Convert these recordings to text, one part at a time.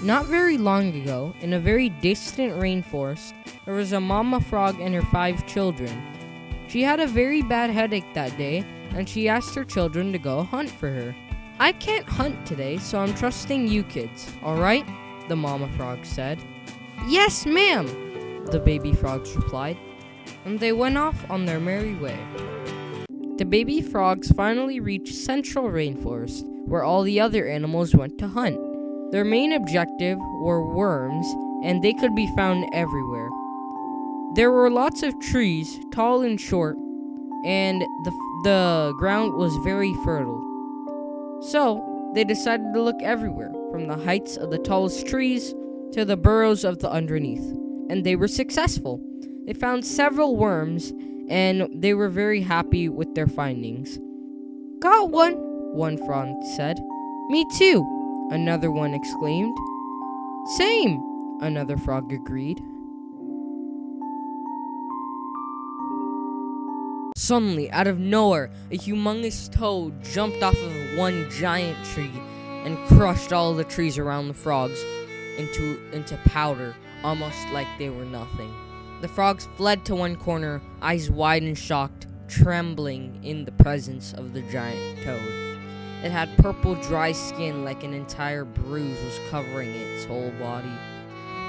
Not very long ago, in a very distant rainforest, there was a mama frog and her 5 children. She had a very bad headache that day, and she asked her children to go hunt for her. "I can't hunt today, so I'm trusting you kids, alright?" the mama frog said. "Yes, ma'am," the baby frogs replied, and they went off on their merry way. The baby frogs finally reached central rainforest, where all the other animals went to hunt. Their main objective were worms, and they could be found everywhere. There were lots of trees, tall and short, and the ground was very fertile. So, they decided to look everywhere, from the heights of the tallest trees to the burrows of the underneath, and they were successful. They found several worms, and they were very happy with their findings. "Got one frog said. "Me too," another one exclaimed. "Same," another frog agreed. Suddenly, out of nowhere, a humongous toad jumped off of one giant tree and crushed all the trees around the frogs into powder, almost like they were nothing. The frogs fled to one corner, eyes wide and shocked, trembling in the presence of the giant toad. It had purple, dry skin like an entire bruise was covering its whole body.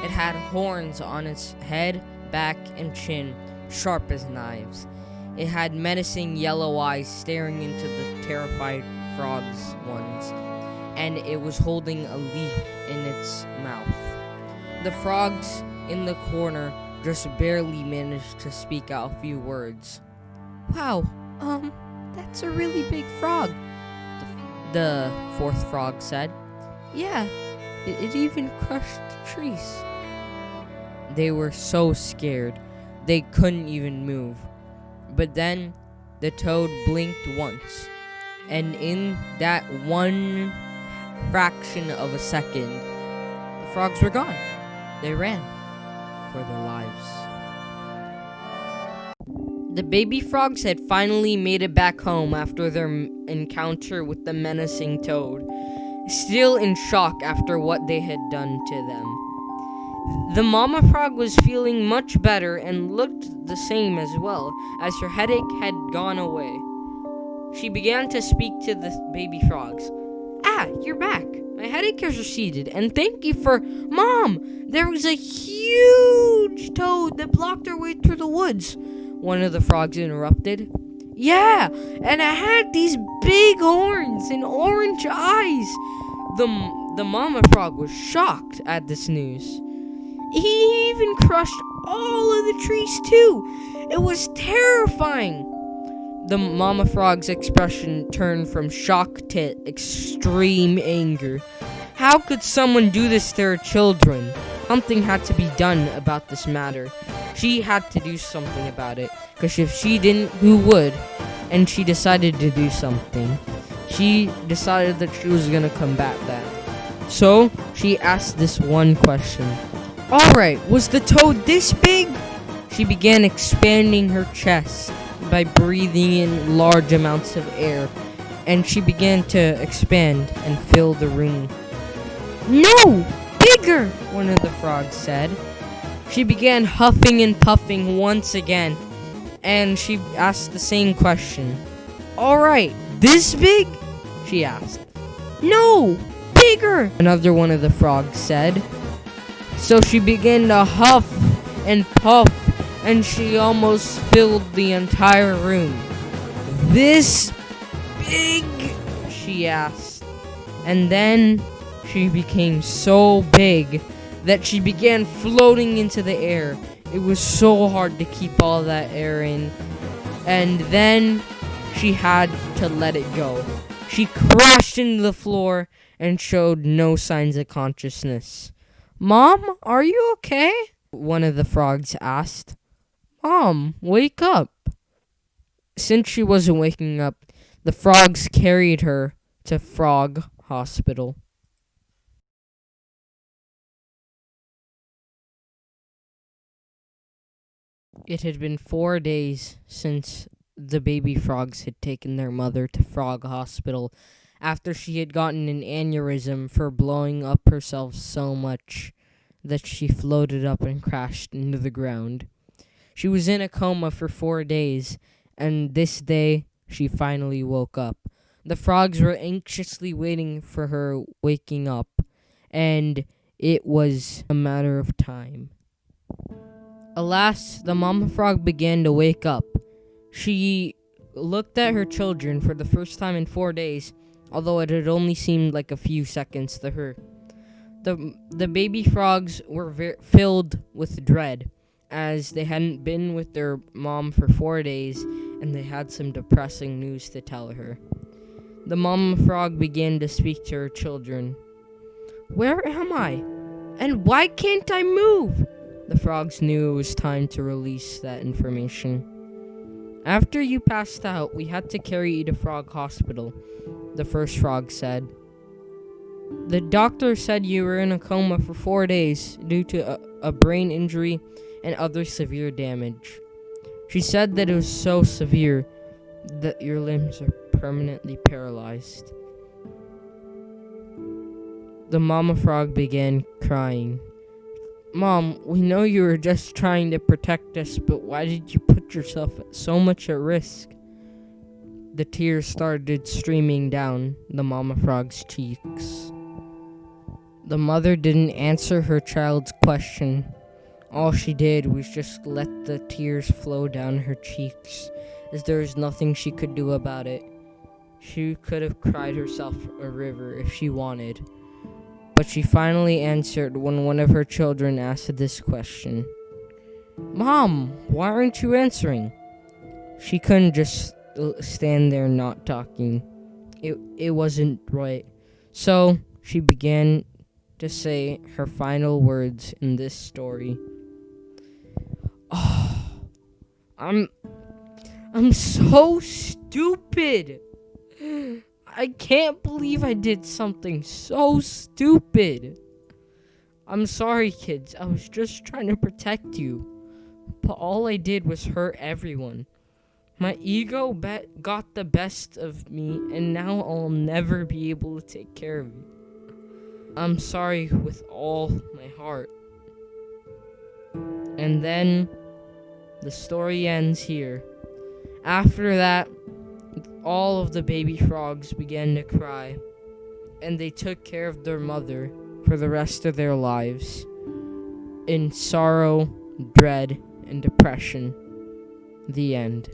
It had horns on its head, back, and chin, sharp as knives. It had menacing yellow eyes staring into the terrified frog's ones, and it was holding a leaf in its mouth. The frogs in the corner just barely managed to speak out a few words. "Wow, that's a really big frog," the 4th frog said. "Yeah, it even crushed the trees." They were so scared, they couldn't even move. But then, the toad blinked once, and in that one fraction of a second, the frogs were gone. They ran for their lives. The baby frogs had finally made it back home after their encounter with the menacing toad, still in shock after what they had done to them. The mama frog was feeling much better and looked the same as well, as her headache had gone away. She began to speak to the baby frogs. "Ah, you're back. My headache has receded, and thank you for— Mom, there was a huge toad that blocked our way through the woods," one of the frogs interrupted. "Yeah, and it had these big horns and orange eyes." The mama frog was shocked at this news. "He even crushed all of the trees too. It was terrifying." The mama frog's expression turned from shock to extreme anger. How could someone do this to their children? Something had to be done about this matter. She had to do something about it, because if she didn't, who would? And she decided to do something. She decided that she was going to combat that. So, she asked this one question. "Alright, was the toad this big?" She began expanding her chest by breathing in large amounts of air, and she began to expand and fill the room. "No! Bigger!" one of the frogs said. She began huffing and puffing once again, and she asked the same question. "Alright, this big?" she asked. "No! Bigger!" another one of the frogs said. So she began to huff and puff, and she almost filled the entire room. "This big?" she asked. And then she became so big that she began floating into the air. It was so hard to keep all that air in. And then she had to let it go. She crashed into the floor and showed no signs of consciousness. "Mom, are you okay?" one of the frogs asked. "Mom, wake up." Since she wasn't waking up, the frogs carried her to Frog Hospital. It had been 4 days since the baby frogs had taken their mother to Frog Hospital, after she had gotten an aneurysm for blowing up herself so much that she floated up and crashed into the ground. She was in a coma for 4 days, and this day she finally woke up. The frogs were anxiously waiting for her waking up, and it was a matter of time. Alas, the mama frog began to wake up. She looked at her children for the first time in 4 days, although it had only seemed like a few seconds to her. The baby frogs were filled with dread, as they hadn't been with their mom for 4 days, and they had some depressing news to tell her. The mama frog began to speak to her children. "Where am I? And why can't I move?" The frogs knew it was time to release that information. "After you passed out, we had to carry you to Frog Hospital," the first frog said. "The doctor said you were in a coma for 4 days due to a brain injury and other severe damage. She said that it was so severe that your limbs are permanently paralyzed." The mama frog began crying. "Mom, we know you were just trying to protect us, but why did you put yourself so much at risk?" The tears started streaming down the mama frog's cheeks. The mother didn't answer her child's question. All she did was just let the tears flow down her cheeks, as there was nothing she could do about it. She could have cried herself a river if she wanted. But she finally answered when one of her children asked this question. "Mom, why aren't you answering?" She couldn't just stand there not talking. It wasn't right. So she began to say her final words in this story. "Oh, I'm so stupid. I can't believe I did something so stupid. I'm sorry, kids. I was just trying to protect you. But all I did was hurt everyone. My ego got the best of me, and now I'll never be able to take care of you. I'm sorry with all my heart." And then the story ends here. After that, all of the baby frogs began to cry, and they took care of their mother for the rest of their lives, in sorrow, dread, and depression. The end.